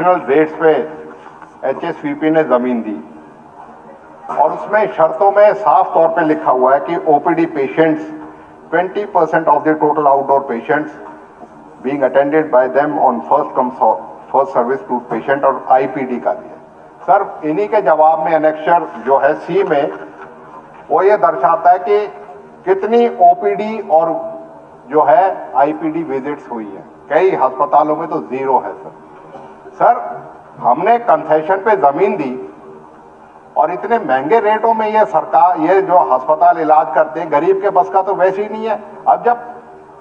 National rates पे HSVP ने ज़मीन दी और उसमें शर्तों में साफ तौर पे लिखा हुआ है कि OPD patients 20% of the total outdoor patients being attended by them on first come first service to patient और IPD का दिया। सर, इन्हीं के जवाब में एनेक्चर जो है C में वो ये दर्शाता है कि कितनी OPD और जो है IPD विजिट्स हुई है। कई अस्पतालों में तो जीरो है सर। हमने कंसेशन पे जमीन दी और इतने महंगे रेटों में ये सरकार, ये जो अस्पताल इलाज करते हैं, गरीब के बस का तो वैसे ही नहीं है। अब जब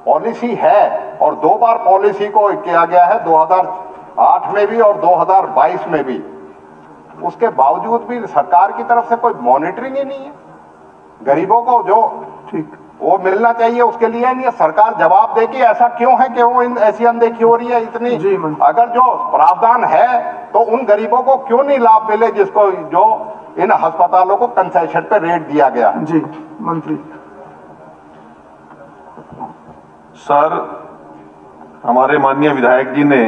पॉलिसी है और 2 बार पॉलिसी को किया गया है, 2008 में भी और 2022 में भी, उसके बावजूद भी सरकार की तरफ से कोई मॉनिटरिंग ही नहीं है। गरीबों को जो ठीक वो मिलना चाहिए उसके लिए नहीं है। सरकार जवाब दे कि ऐसा क्यों है कि वो ऐसी अनदेखी हो रही है इतनी। अगर जो प्रावधान है तो उन गरीबों को क्यों नहीं लाभ मिले जिसको जो इन अस्पतालों को कंसेशन पे रेट दिया गया। जी मंत्री सर, हमारे माननीय विधायक जी ने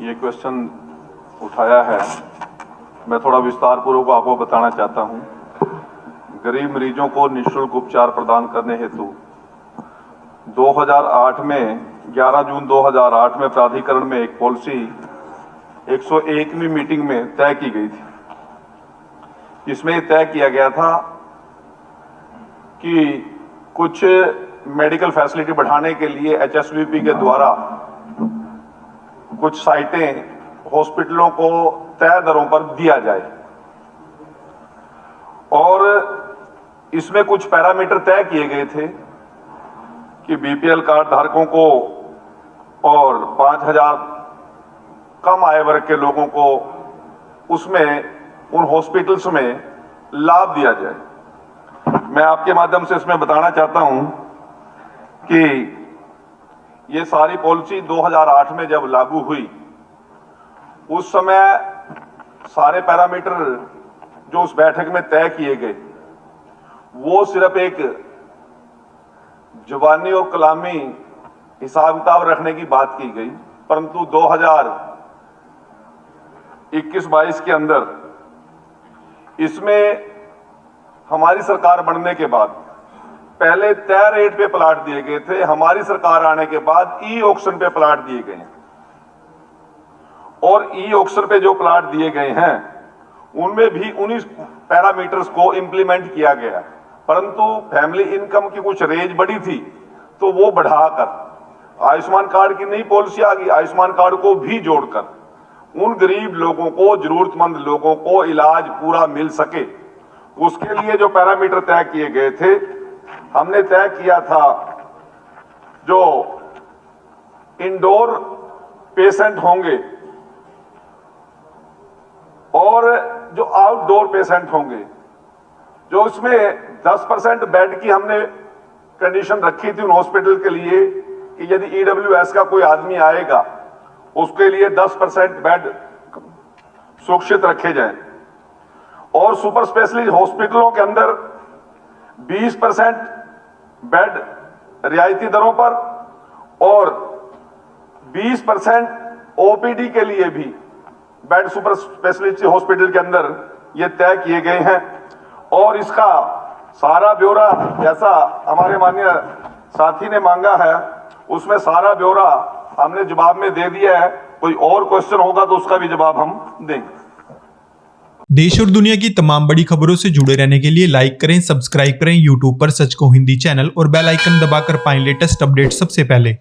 ये क्वेश्चन उठाया है, मैं थोड़ा विस्तार पूर्वक आपको बताना चाहता हूं। गरीब मरीजों को निःशुल्क उपचार प्रदान करने हेतु 2008 में 11 जून 2008 में प्राधिकरण में एक पॉलिसी 101वीं मीटिंग में तय की गई थी। इसमें तय किया गया था कि कुछ मेडिकल फैसिलिटी बढ़ाने के लिए HSVP के द्वारा कुछ साइटें हॉस्पिटलों को तय दरों पर दिया जाए और इसमें कुछ पैरामीटर तय किए गए थे कि BPL कार्ड धारकों को और 5,000 कम आय वर्ग के लोगों को उसमें उन हॉस्पिटल्स में लाभ दिया जाए। मैं आपके माध्यम से इसमें बताना चाहता हूं कि ये सारी पॉलिसी 2008 में जब लागू हुई उस समय सारे पैरामीटर जो उस बैठक में तय किए गए वो सिर्फ एक जुबानी और कलामी हिसाब किताब रखने की बात की गई, परंतु 2021-22 के अंदर इसमें हमारी सरकार बनने के बाद पहले तय रेट पे प्लाट दिए गए थे, हमारी सरकार आने के बाद E-ऑक्शन पे प्लाट दिए गए हैं और E-ऑक्शन पे जो प्लाट दिए गए हैं उनमें भी 19 पैरामीटर्स को इंप्लीमेंट किया गया, परंतु फैमिली इनकम की कुछ रेंज बढ़ी थी तो वो बढ़ाकर आयुष्मान कार्ड की नई पॉलिसी आ गई। आयुष्मान कार्ड को भी जोड़कर उन गरीब लोगों को, जरूरतमंद लोगों को इलाज पूरा मिल सके, उसके लिए जो पैरामीटर तय किए गए थे, हमने तय किया था जो इंडोर पेशेंट होंगे और जो आउटडोर पेशेंट होंगे, जो इसमें 10% बेड की हमने कंडीशन रखी थी उन हॉस्पिटल के लिए कि यदि EWS का कोई आदमी आएगा उसके लिए 10% बेड सुरक्षित रखे जाएं और सुपर स्पेशलिस्ट हॉस्पिटलों के अंदर 20% बेड रियायती दरों पर और 20% OPD के लिए भी बेड सुपर स्पेशलिस्ट हॉस्पिटल के अंदर ये तय किए गए हैं और इसका सारा ब्यौरा जैसा हमारे माननीय साथी ने मांगा है उसमें सारा ब्यौरा हमने जवाब में दे दिया है। कोई और क्वेश्चन होगा तो उसका भी जवाब हम देंगे। देश और दुनिया की तमाम बड़ी खबरों से जुड़े रहने के लिए लाइक करें, सब्सक्राइब करें YouTube पर सच को हिंदी चैनल और बेल आइकन दबाकर पाएं लेटेस्ट अपडेट सबसे पहले।